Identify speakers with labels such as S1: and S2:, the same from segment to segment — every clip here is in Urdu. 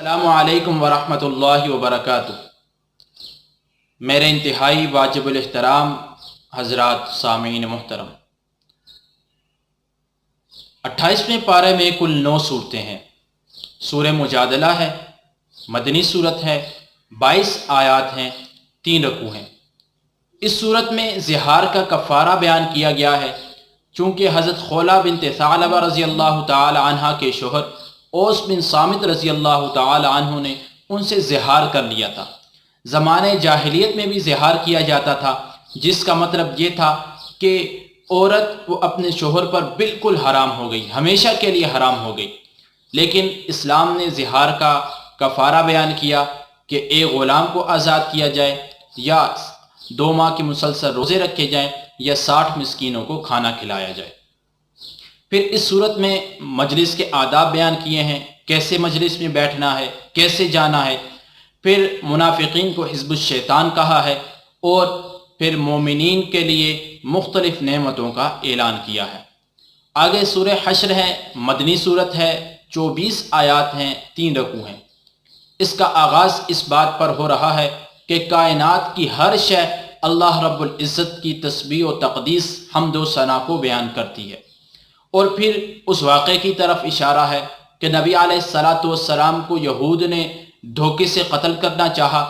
S1: السلام علیکم ورحمۃ اللہ وبرکاتہ۔ میرے انتہائی واجب الاحترام حضرات سامعین محترم، 28ویں پارے میں کل 9 صورتیں ہیں۔ سورہ مجادلہ ہے، مدنی صورت ہے، 22 آیات ہیں، 3 رکوع ہیں۔ اس صورت میں زہار کا کفارہ بیان کیا گیا ہے، چونکہ حضرت خولہ بنت ثعلبہ رضی اللہ تعالی عنہ کے شوہر اوس بن صامت رضی اللہ تعالی عنہ نے ان سے زہار کر لیا تھا۔ زمانے جاہلیت میں بھی زہار کیا جاتا تھا، جس کا مطلب یہ تھا کہ عورت وہ اپنے شوہر پر بالکل حرام ہو گئی، ہمیشہ کے لیے حرام ہو گئی۔ لیکن اسلام نے زہار کا کفارہ بیان کیا کہ ایک غلام کو آزاد کیا جائے، یا 2 ماہ کے مسلسل روزے رکھے جائیں، یا 60 مسکینوں کو کھانا کھلایا جائے۔ پھر اس صورت میں مجلس کے آداب بیان کیے ہیں، کیسے مجلس میں بیٹھنا ہے، کیسے جانا ہے۔ پھر منافقین کو حزب الشیطان کہا ہے، اور پھر مومنین کے لیے مختلف نعمتوں کا اعلان کیا ہے۔ آگے سورہ حشر ہے، مدنی صورت ہے، 24 آیات ہیں، 3 رکوع ہیں۔ اس کا آغاز اس بات پر ہو رہا ہے کہ کائنات کی ہر شے اللہ رب العزت کی تسبیح و تقدیس، حمد و ثنا کو بیان کرتی ہے، اور پھر اس واقعے کی طرف اشارہ ہے کہ نبی علیہ السلام کو یہود نے دھوکے سے قتل کرنا چاہا،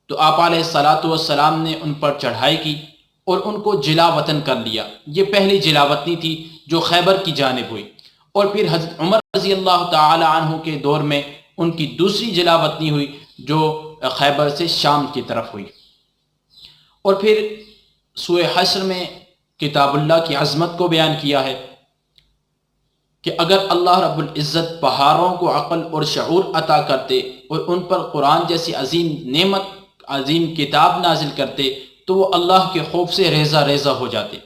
S1: تو آپ علیہ السلام نے ان پر چڑھائی کی اور ان کو جلا وطن کر لیا۔ یہ پہلی جلا وطنی تھی جو خیبر کی جانب ہوئی، اور پھر حضرت عمر رضی اللہ تعالی عنہ کے دور میں ان کی دوسری جلا وطنی ہوئی جو خیبر سے شام کی طرف ہوئی۔ اور پھر سورہ حشر میں کتاب اللہ کی عظمت کو بیان کیا ہے کہ اگر اللہ رب العزت پہاڑوں کو عقل اور شعور عطا کرتے اور ان پر قرآن جیسی عظیم نعمت، عظیم کتاب نازل کرتے، تو وہ اللہ کے خوف سے ریزہ ریزہ ہو جاتے۔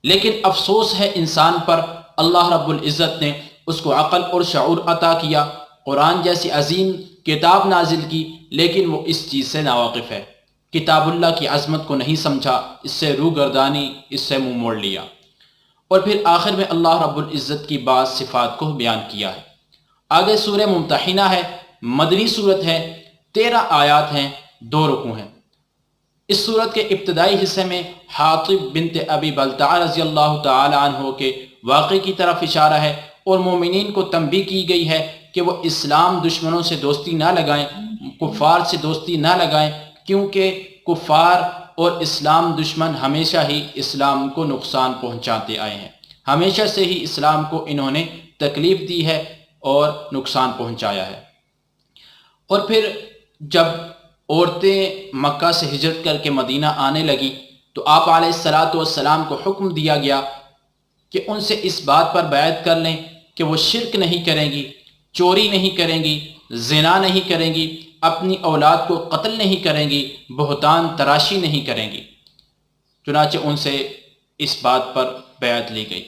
S1: لیکن افسوس ہے انسان پر، اللہ رب العزت نے اس کو عقل اور شعور عطا کیا، قرآن جیسی عظیم کتاب نازل کی، لیکن وہ اس چیز سے ناواقف ہے، کتاب اللہ کی عظمت کو نہیں سمجھا، اس سے روگردانی، اس سے منہ موڑ لیا۔ اور پھر آخر میں اللہ رب العزت کی بعض صفات کو بیان کیا ہے۔ آگے سورہ ممتحنہ ہے، مدنی صورت ہے، 13 آیات ہیں، 2 رکوع ہیں۔ اس صورت کے ابتدائی حصے میں حاطب بنت ابی بلتع رضی اللہ تعالی عنہ کے واقعے کی طرف اشارہ ہے، اور مومنین کو تنبیہ کی گئی ہے کہ وہ اسلام دشمنوں سے دوستی نہ لگائیں، کفار سے دوستی نہ لگائیں، کیونکہ کفار اور اسلام دشمن ہمیشہ ہی اسلام کو نقصان پہنچاتے آئے ہیں، ہمیشہ سے ہی اسلام کو انہوں نے تکلیف دی ہے اور نقصان پہنچایا ہے۔ اور پھر جب عورتیں مکہ سے ہجرت کر کے مدینہ آنے لگی، تو آپ علیہ السلام کو حکم دیا گیا کہ ان سے اس بات پر بیعت کر لیں کہ وہ شرک نہیں کریں گی، چوری نہیں کریں گی، زنا نہیں کریں گی، اپنی اولاد کو قتل نہیں کریں گی، بہتان تراشی نہیں کریں گی۔ چنانچہ ان سے اس بات پر بیعت لی گئی۔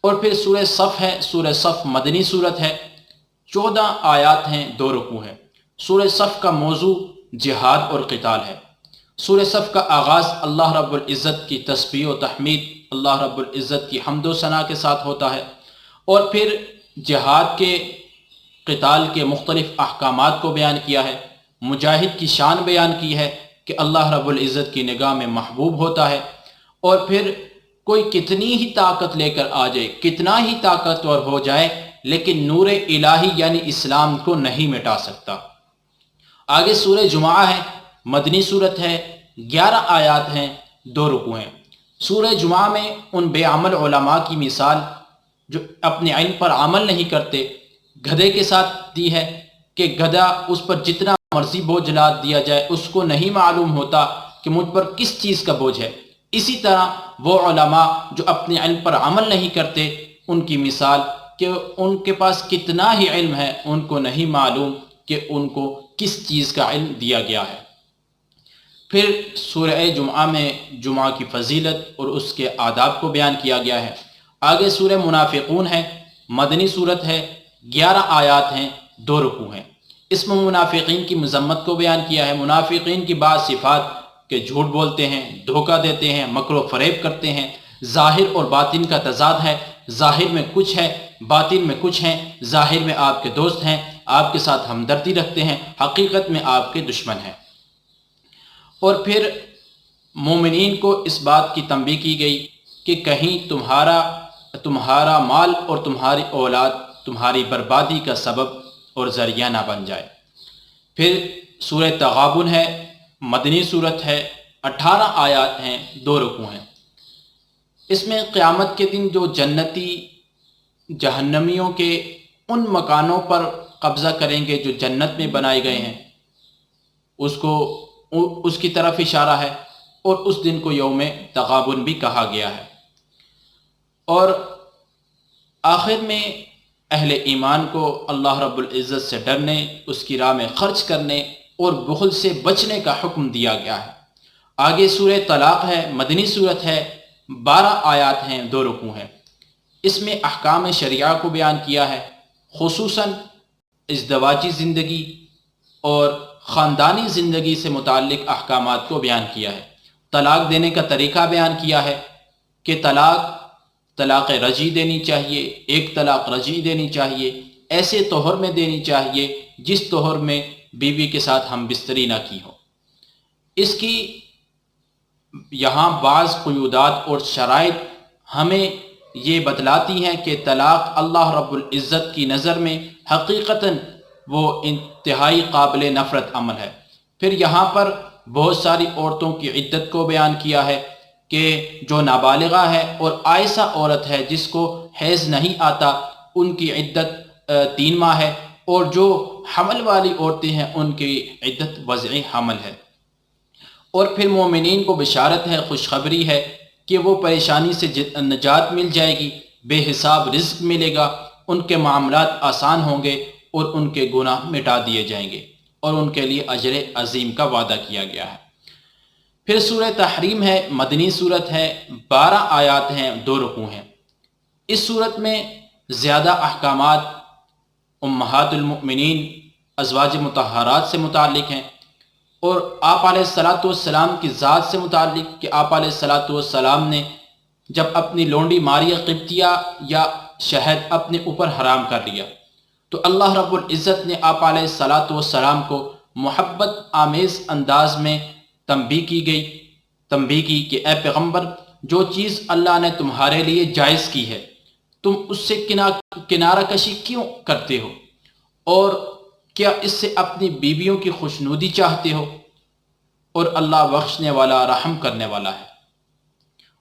S1: اور پھر سورہ صف ہے، سورہ صف مدنی صورت ہے، 14 آیات ہیں، 2 رکوع ہیں۔ سورہ صف کا موضوع جہاد اور قتال ہے۔ سورہ صف کا آغاز اللہ رب العزت کی تسبیح و تحمید، اللہ رب العزت کی حمد و ثنا کے ساتھ ہوتا ہے، اور پھر جہاد کے، قتال کے مختلف احکامات کو بیان کیا ہے، مجاہد کی شان بیان کی ہے کہ اللہ رب العزت کی نگاہ میں محبوب ہوتا ہے، اور پھر کوئی کتنی ہی طاقت لے کر آ جائے، کتنا ہی طاقتور ہو جائے، لیکن نور الہی یعنی اسلام کو نہیں مٹا سکتا۔ آگے سورہ جمعہ ہے، مدنی صورت ہے، 11 آیات ہیں، 2 رکوع ہیں۔ سورہ جمعہ میں ان بے عمل علماء کی مثال جو اپنے علم پر عمل نہیں کرتے، گدھے کے ساتھ دی ہے کہ گدھا اس پر جتنا مرضی بوجھ لاد دیا جائے، اس کو نہیں معلوم ہوتا کہ مجھ پر کس چیز کا بوجھ ہے۔ اسی طرح وہ علماء جو اپنے علم پر عمل نہیں کرتے، ان کی مثال کہ ان کے پاس کتنا ہی علم ہے، ان کو نہیں معلوم کہ ان کو کس چیز کا علم دیا گیا ہے۔ پھر سورہ جمعہ میں جمعہ کی فضیلت اور اس کے آداب کو بیان کیا گیا ہے۔ آگے سورہ منافقون ہے، مدنی صورت ہے، 11 آیات ہیں، 2 رکوع ہیں۔ اس میں منافقین کی مذمت کو بیان کیا ہے، منافقین کی بعض صفات کہ جھوٹ بولتے ہیں، دھوکہ دیتے ہیں، مکر و فریب کرتے ہیں، ظاہر اور باطن کا تضاد ہے، ظاہر میں کچھ ہے، باطن میں کچھ ہیں، ظاہر میں آپ کے دوست ہیں، آپ کے ساتھ ہمدردی رکھتے ہیں، حقیقت میں آپ کے دشمن ہیں۔ اور پھر مومنین کو اس بات کی تنبیہ کی گئی کہ کہیں تمہارا مال اور تمہاری اولاد تمہاری بربادی کا سبب اور ذریعہ نہ بن جائے۔ پھر سورہ تغابن ہے، مدنی صورت ہے، 18 آیات ہیں، 2 رکوع ہیں۔ اس میں قیامت کے دن جو جنتی جہنمیوں کے ان مکانوں پر قبضہ کریں گے جو جنت میں بنائے گئے ہیں، اس کی طرف اشارہ ہے، اور اس دن کو یوم تغابن بھی کہا گیا ہے۔ اور آخر میں اہل ایمان کو اللہ رب العزت سے ڈرنے، اس کی راہ میں خرچ کرنے اور بخل سے بچنے کا حکم دیا گیا ہے۔ آگے سورہ طلاق ہے، مدنی صورت ہے، 12 آیات ہیں، 2 رکوع ہیں۔ اس میں احکام شریعہ کو بیان کیا ہے، خصوصاً ازدواجی زندگی اور خاندانی زندگی سے متعلق احکامات کو بیان کیا ہے۔ طلاق دینے کا طریقہ بیان کیا ہے کہ طلاق رجعی دینی چاہیے، ایک طلاق رجعی دینی چاہیے، ایسے طہر میں دینی چاہیے جس طہر میں بیوی کے ساتھ ہم بستری نہ کی ہو۔ اس کی یہاں بعض قیودات اور شرائط ہمیں یہ بتلاتی ہیں کہ طلاق اللہ رب العزت کی نظر میں حقیقتاً وہ انتہائی قابل نفرت عمل ہے۔ پھر یہاں پر بہت ساری عورتوں کی عدت کو بیان کیا ہے کہ جو نابالغہ ہے اور آئسہ عورت ہے جس کو حیض نہیں آتا، ان کی عدت 3 ماہ ہے، اور جو حمل والی عورتیں ہیں ان کی عدت وضع حمل ہے۔ اور پھر مومنین کو بشارت ہے، خوشخبری ہے کہ وہ پریشانی سے نجات مل جائے گی، بے حساب رزق ملے گا، ان کے معاملات آسان ہوں گے اور ان کے گناہ مٹا دیے جائیں گے، اور ان کے لیے اجر عظیم کا وعدہ کیا گیا ہے۔ پھر سورہ تحریم ہے، مدنی صورت ہے، 12 آیات ہیں، 2 رکوع ہیں۔ اس صورت میں زیادہ احکامات امہات المؤمنین ازواج مطہرات سے متعلق ہیں، اور آپ علیہ السلام کی ذات سے متعلق کہ آپ علیہ السلام نے جب اپنی لونڈی ماریہ قبطیہ یا شہد اپنے اوپر حرام کر لیا تو اللہ رب العزت نے آپ علیہ السلام کو محبت آمیز انداز میں تنبیہ کی کہ اے پیغمبر، جو چیز اللہ نے تمہارے لیے جائز کی ہے تم اس سے کنارہ کشی کیوں کرتے ہو، اور کیا اس سے اپنی بیویوں کی خوشنودی چاہتے ہو، اور اللہ بخشنے والا رحم کرنے والا ہے۔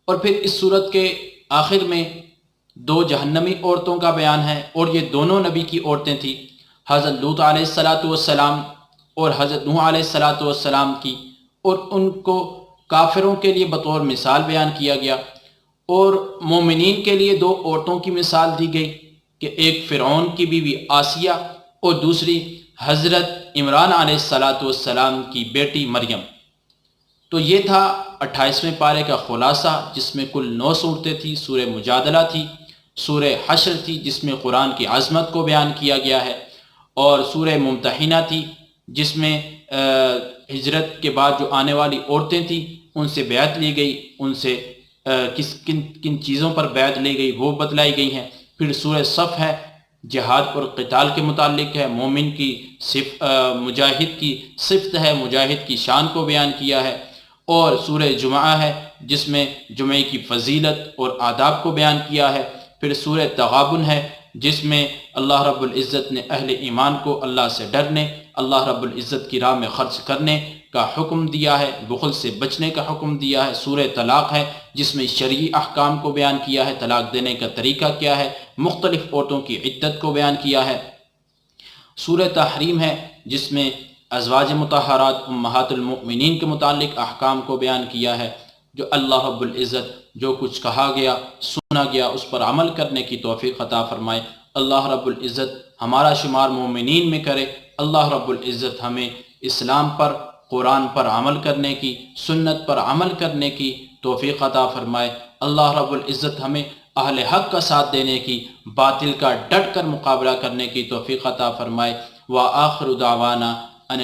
S1: اور پھر اس صورت کے آخر میں 2 جہنمی عورتوں کا بیان ہے، اور یہ دونوں نبی کی عورتیں تھیں، حضرت لوط علیہ السلام اور حضرت نوح علیہ السلام کی، اور ان کو کافروں کے لیے بطور مثال بیان کیا گیا، اور مومنین کے لیے 2 عورتوں کی مثال دی گئی کہ ایک فرعون کی بیوی آسیہ اور دوسری حضرت عمران علیہ السلام کی بیٹی مریم۔ تو یہ تھا 28ویں پارے کا خلاصہ، جس میں کل 9 صورتیں تھیں۔ سورہ مجادلہ تھی، سورہ حشر تھی جس میں قرآن کی عظمت کو بیان کیا گیا ہے، اور سورہ ممتحنہ تھی جس میں ہجرت کے بعد جو آنے والی عورتیں تھیں ان سے بیعت لی گئی، ان سے کن چیزوں پر بیعت لی گئی وہ بتلائی گئی ہیں۔ پھر سورہ صف ہے، جہاد اور قتال کے متعلق ہے، مومن کی مجاہد کی صفت ہے، مجاہد کی شان کو بیان کیا ہے۔ اور سورہ جمعہ ہے جس میں جمعے کی فضیلت اور آداب کو بیان کیا ہے۔ پھر سورہ تغابن ہے جس میں اللہ رب العزت نے اہل ایمان کو اللہ سے ڈرنے، اللہ رب العزت کی راہ میں خرچ کرنے کا حکم دیا ہے، بخل سے بچنے کا حکم دیا ہے۔ سورہ طلاق ہے جس میں شرعی احکام کو بیان کیا ہے، طلاق دینے کا طریقہ کیا ہے، مختلف عورتوں کی عدت کو بیان کیا ہے۔ سورہ تحریم ہے جس میں ازواج مطہرات امہات المؤمنین کے متعلق احکام کو بیان کیا ہے۔ جو اللہ رب العزت جو کچھ کہا گیا سنا گیا اس پر عمل کرنے کی توفیق عطا فرمائے۔ اللہ رب العزت ہمارا شمار مومنین میں کرے۔ اللہ رب العزت ہمیں اسلام پر، قرآن پر عمل کرنے کی، سنت پر عمل کرنے کی توفیق عطا فرمائے۔ اللہ رب العزت ہمیں اہل حق کا ساتھ دینے کی، باطل کا ڈٹ کر مقابلہ کرنے کی توفیق عطا فرمائے۔ وآخر دعوانا ان